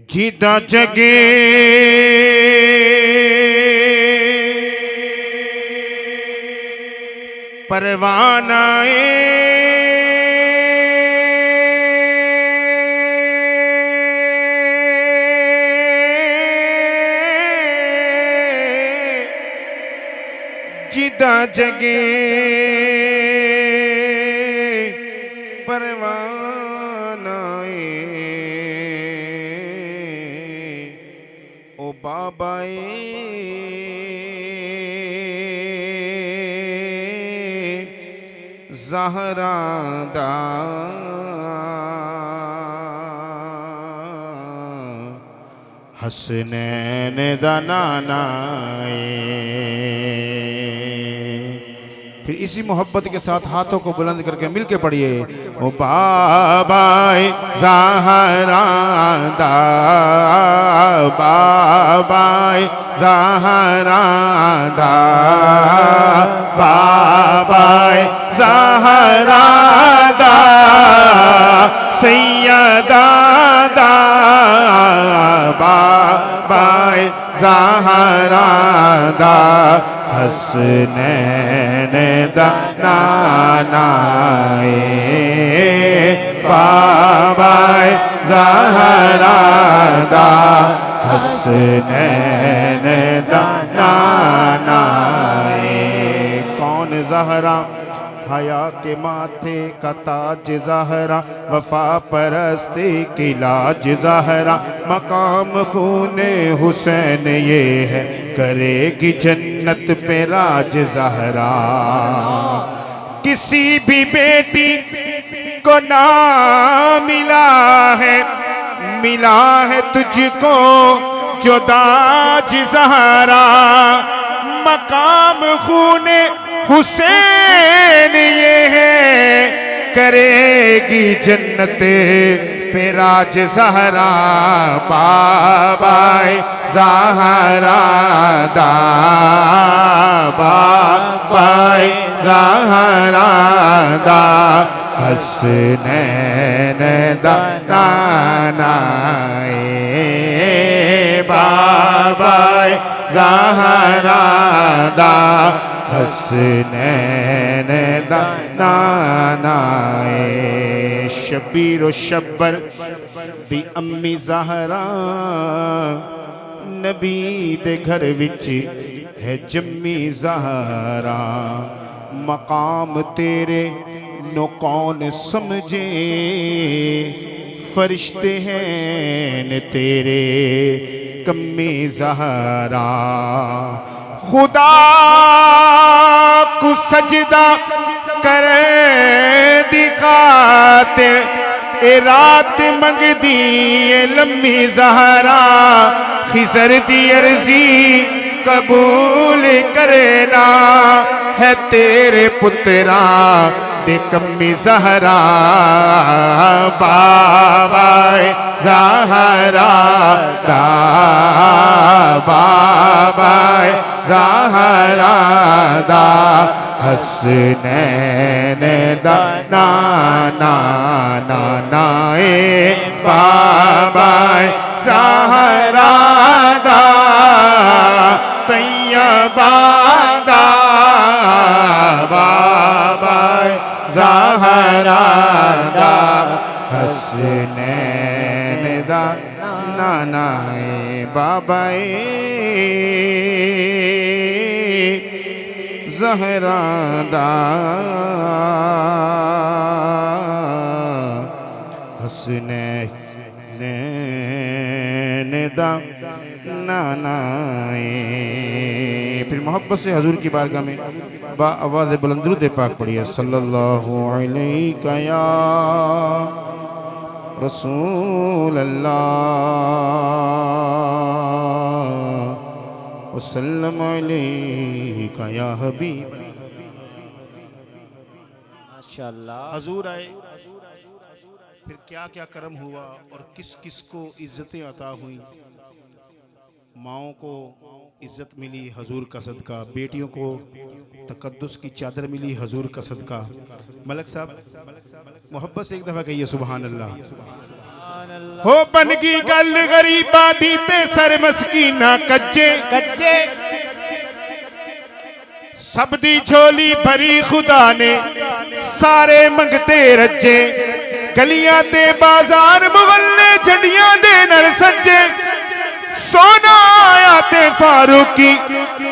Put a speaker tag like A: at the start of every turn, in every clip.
A: जिदा जगे परवानाए जिदा जगे परवानाए ओ बाबाए ज़हरा दा हसनैन दा नाना फिर इसी मोहब्बत के साथ हाथों को बुलंद करके मिलके पढ़िए। ओ बाबाए ज़हरा दा बाबाए ज़हरा दा बाबाए ज़हरा दा सैयदा दा बाबाए ज़हरा दा हसनैन दा नानाए बाबाए ज़हरा दा हसनैन दा नानाए। कौन ज़हरा हया के माथे का ताज ज़हरा वफा परस्ती की लाज ज़हरा मकाम खूने हुसैन ये है करेगी जन्नत पे राज ज़हरा। किसी भी बेटी को ना मिला है तुझको जो दाज ज़हरा मकाम खूने हुसैन ये है करेगी जन्नत पे राज ज़हरा। बाबाए ज़हरा दा बाबाए ज़हरा दा हसनैन दा नानाए बाबाए ज़हरा दा हसनैन दा नानाए। शबीर व शब्बर दी अम्मी ज़हरा नबी दे घर विच है जम्मी ज़हरा मकाम तेरे नो कौन समझे फरिश्ते हैं न तेरे कम्मी ज़हरा। खुदा को सजदा कर दिखाते ए रात मंगदी ए लम्मी ज़हरा खिसर दी अर्जी कबूल करना है तेरे पुत्रा दे कम्मी ज़हरा। बाबाए ज़हरा दा बाबाए ज़हरा दा हसनैन दा नानाए बाबाए ज़हरा दा तैयबा दा बाबाए ज़हरा दा हसनैन दा नानाए बाबाए ज़हरा दा हसनैन दा नानाए। फिर मोहब्बत से हजूर की बारगाह में बा आवाज़ बुलंद दुरूद पाक पढ़िए। सल्लल्लाहु अलैहि या रसूल अल्लाह वसल्लम अलैका या हबीब।
B: माशाअल्लाह
A: हजूर आए फिर क्या क्या कर्म हुआ और किस किस को इज्जतें अता हुई। माओं को इज्जत मिली हजूर का सदका, बेटियों को तकद्दुस की चादर मिली हजूर का सदका। मलक साहब मोहब्बत से एक दफ़ा कहिए सुभान अल्लाह। हो बनगी गल गरीबा दी ते सर मस्कीना कच्चे
B: कच्चे
A: सब दी झोली भरी खुदा ने सारे मंगते रज्जे गलियां ते बाजार मुहल्ले झंडियां दे नर सज्जे सोना आया ते फारूकी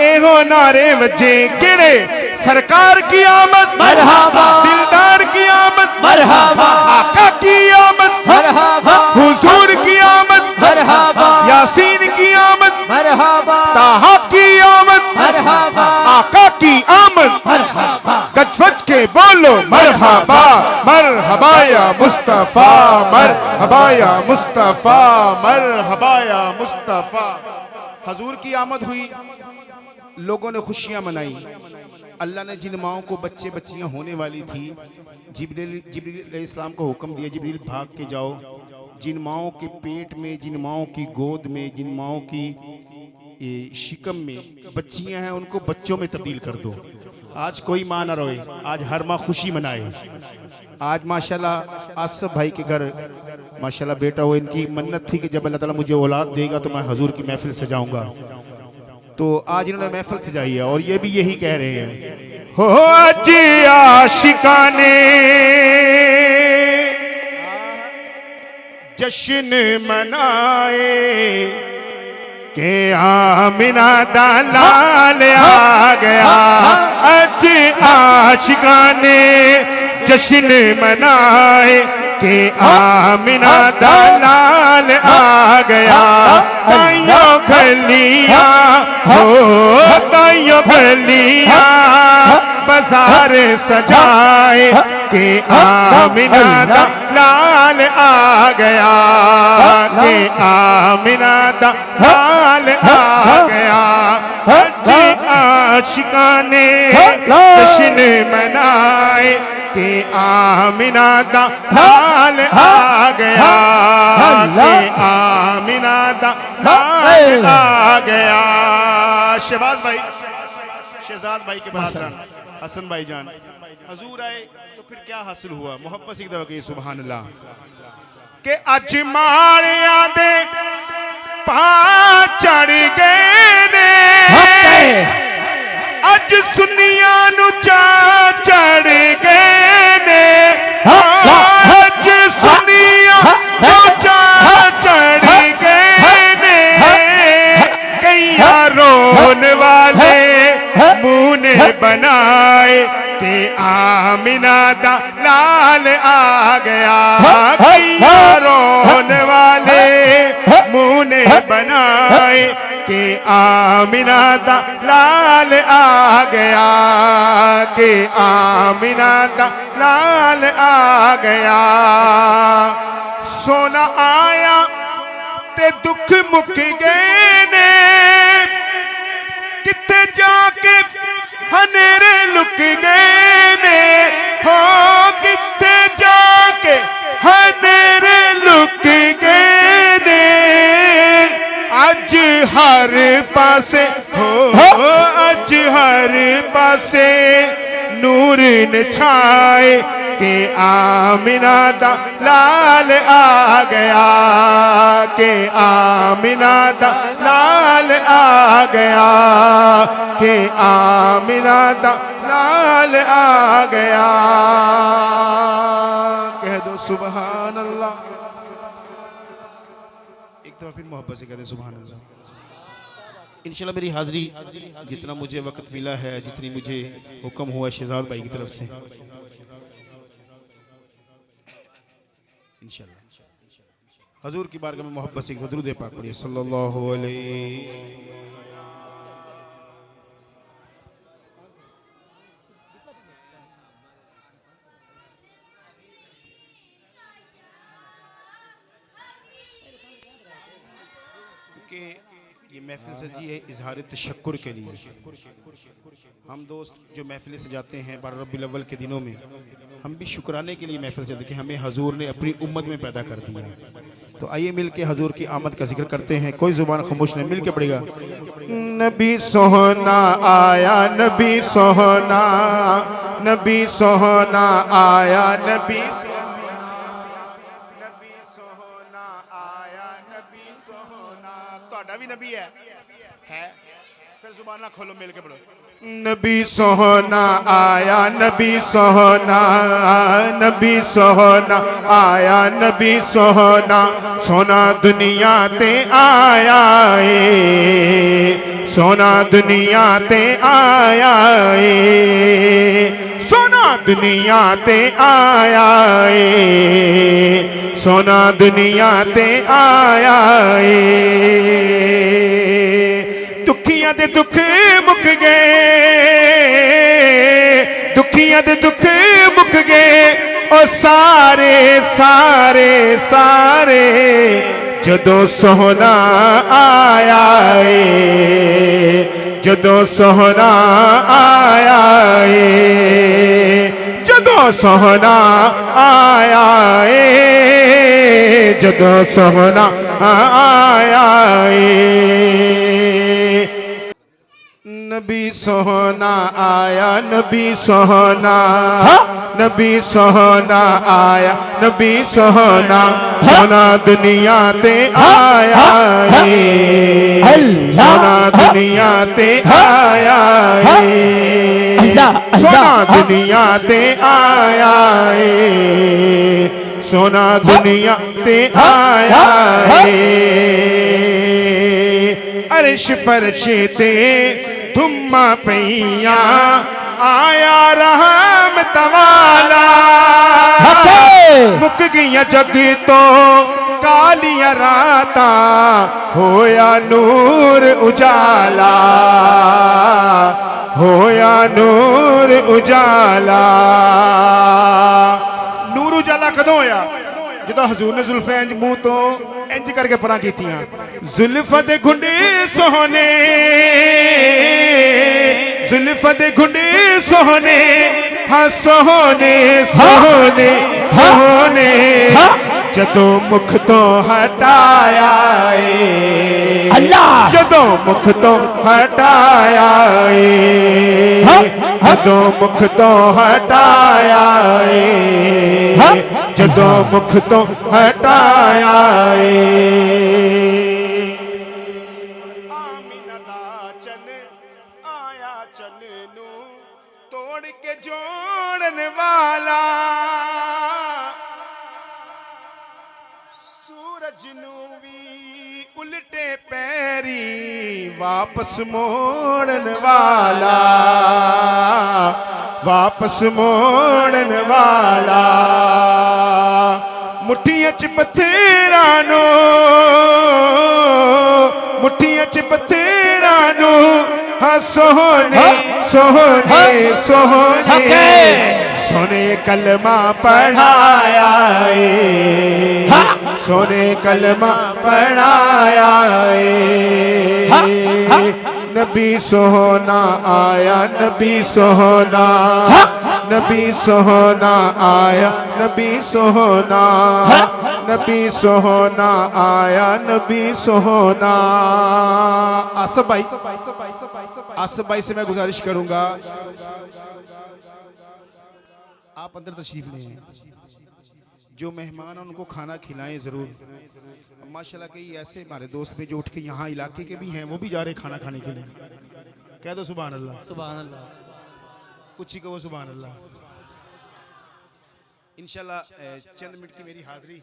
A: एहो नारे वजे किरे सरकार की आमद
B: मरहबा
A: दिलदार की आमद
B: मरहबा
A: आका की आमद
B: मरहबा
A: हुजूर की आमद
B: मरहबा
A: यासीन की आमद
B: मरहबा
A: ताहा की आमद
B: मरहबा
A: आका की आमद
B: मरहबा
A: गजवज के बोलो मरहबा मरहबा या मुस्तफा मरहबा या मुस्तफा मरहबा या मुस्तफा। हजूर की आमद हुई, लोगों ने खुशियां मनाई। अल्लाह ने जिन माओं को बच्चे बच्चियां होने वाली थी, जिब्रील अलैहिस्सलाम को हुक्म दिया, जिब्रील भाग के जाओ, जिन माओं के पेट में, जिन माओं की गोद में, जिन माओं की शिकम में बच्चियां हैं, उनको बच्चों में तब्दील कर दो। आज कोई माँ ना रोए, आज हर माँ खुशी मनाए। आज माशाल्लाह आसिफ भाई के घर माशाल्लाह बेटा हो, इनकी मन्नत थी कि जब अल्लाह ताला मुझे औलाद देगा तो मैं हजूर की महफिल सजाऊंगा। तो आज इन्होंने महफिल सजाई है और ये भी यही कह रहे हैं, हो आज आशिकाने जश्न मनाए के आमिना दा लाल आ गया। आज आशिकाने जश्न मनाए के आमिना दा लाल आ गया। ताइयो गलियां हो ताइयो गलियां बाजार सजाए के आमिना दा लाल आ गया। के आमिना दा लाल आ गया। जी आशिकाने जश्न मनाए के आमिना दा लाल आ गया। के आमिना दा लाल आ गया। शहबाज भाई, शहजाद भाई के बरादरान हसन भाई जान हजूर आए तो फिर क्या हासिल हुआ? मोहब्बत एक दफा की सुभान अल्लाह। के अज माड़िया दे पा चढ़ गए ने, अज सुनिया नु चा चढ़ गए ने। अज सुनिया नु चा चढ़ गए ने। कईया रोन वाले मुंह ने बनाए के आमिना दा लाल आ गया। कईया रोन वाले मुंह ने बनाए के आमिना दा लाल आ गया। के आमिना दा लाल आ गया। सोना आया ते दुख मुक गए ने, किथे जाके हनेरे लुक गए ने। हो किथे जाके हनेरे लुक गए ने। अज हर पासे हो अज हर पासे नूर ने छाए के आमिना दा लाल आ गया। के आमिना दा लाल आ गया। के आमिना दा लाल आ गया। कह दो सुभान अल्लाह। एक दफा फिर मोहब्बत से कह दे सुभान अल्लाह। इंशाल्लाह मेरी हाजिरी जितना मुझे वक्त मिला है, जितनी मुझे हुक्म हुआ शहजाद भाई की तरफ से, इंशाल्लाह हजूर की बारगाह में मोहब्बत से दुरूद पाक पढ़िए सल्लल्लाहु अलैहि। ये महफिल सजी है इजहार तशक्कुर के लिए। हम दोस्त जो महफिल सजाते हैं बारह रबीउल अव्वल के दिनों में, हम भी शुक्राने के लिए महफिल सजाते हैं कि हमें हजूर ने अपनी उम्मत में पैदा कर दिया। तो आइए मिल के हजूर की आमद का जिक्र करते हैं। कोई जुबान खामोश नहीं, मिल के पड़ेगा। नबी सोहना आया, नबी सोहना, नबी सोहना आया, नबी सोहना ਤੁਹਾਡਾ ਵੀ ਨਬੀ ਹੈ फिर जुबाना खोलो मिल के पढ़ो नबी सोहना आया नबी सोहना आया नबी सोहना सोना दुनिया ते आया सोना दुनिया ते आया सोना दुनिया ते आया सोना दुनिया ते आया दुखियां दे दुख मुक गए दुखियां दे दुख मुक गए ओ सारे सारे सारे जदों सोहना आया जदों सोहना आया जदों सोहना आया जदों सोहना आया नबी सोहना आया नबी सोहना आया नबी सोहना सोना दुनिया ते आया सोना दुनिया ते आया सोना दुनिया ते आया सोना दुनिया ते आया अर्श फर्श ते धुम्मा पईया आया रहमत वाला मुक गईया जग तो कालिया राता होया नूर उजाला होया नूर उजाला नूर उजाला कदों होया ਜਦੋਂ ਹਜ਼ੂਰ ਨੇ ਜ਼ੁਲਫਾਂ ਇੰਜ ਮੂੰਹ ਤੋਂ ਇੰਜ ਕਰਕੇ ਪਰਾਂ ਕੀਤੀਆਂ ਜ਼ੁਲਫਾਂ ਦੇ ਘੁੰਡੇ ਸੋਹਣੇ ਜ਼ੁਲਫਾਂ ਦੇ ਘੁੰਡੇ ਸੋਹਣੇ ਹਾਂ ਸੋਹਣੇ ਸੋਹਣੇ ਸੋਹਣੇ ਜਦੋਂ ਮੁਖ ਤੋਂ ਹਟਾਇਆ ਏ ਅੱਲਾ ਜਦੋਂ ਮੁਖ ਤੋਂ ਹਟਾਇਆ ਏ ਜਦੋਂ ਮੁਖ ਤੋਂ ਹਟਾਇਆ ਏ ਜਦੋਂ ਮੁਖ ਤੋਂ ਹਟਾਇਆ ਏ ਆਮੀਨਾ ਦਾ ਚੰਨ ਆਇਆ ਚੰਨ ਨੂੰ ਤੋੜ ਕੇ ਜੋੜਨ ਵਾਲਾ ਸੂਰਜ ਨੂੰ ਵੀ ਉਲਟੇ ਪੈਰੀ ਵਾਪਸ ਮੋੜਨ ਵਾਲਾ वापस मोड़न वाला मुठियां च पत्थरां नो मुठियां च पत्थरां नो हाँ सोहने सोहने सोहने सोने कलमा पढ़ाया सोने कलमा पढ़ाया नबी सोहना आया नबी सोहना आया नबी सोहना आया नबी सोहना आसफ भाई से मैं गुजारिश करूंगा आप अंदर तशरीफ लें जो मेहमान हैं उनको खाना खिलाएं जरूर माशाल्लाह कई ऐसे हमारे दोस्त भी जो उठ के यहाँ इलाके के भी हैं वो भी जा रहे खाना खाने के लिए कह दो सुभान अल्लाह कुछ ही कहो सुभान अल्लाह इंशाल्लाह चंद मिनट की मेरी हाजिरी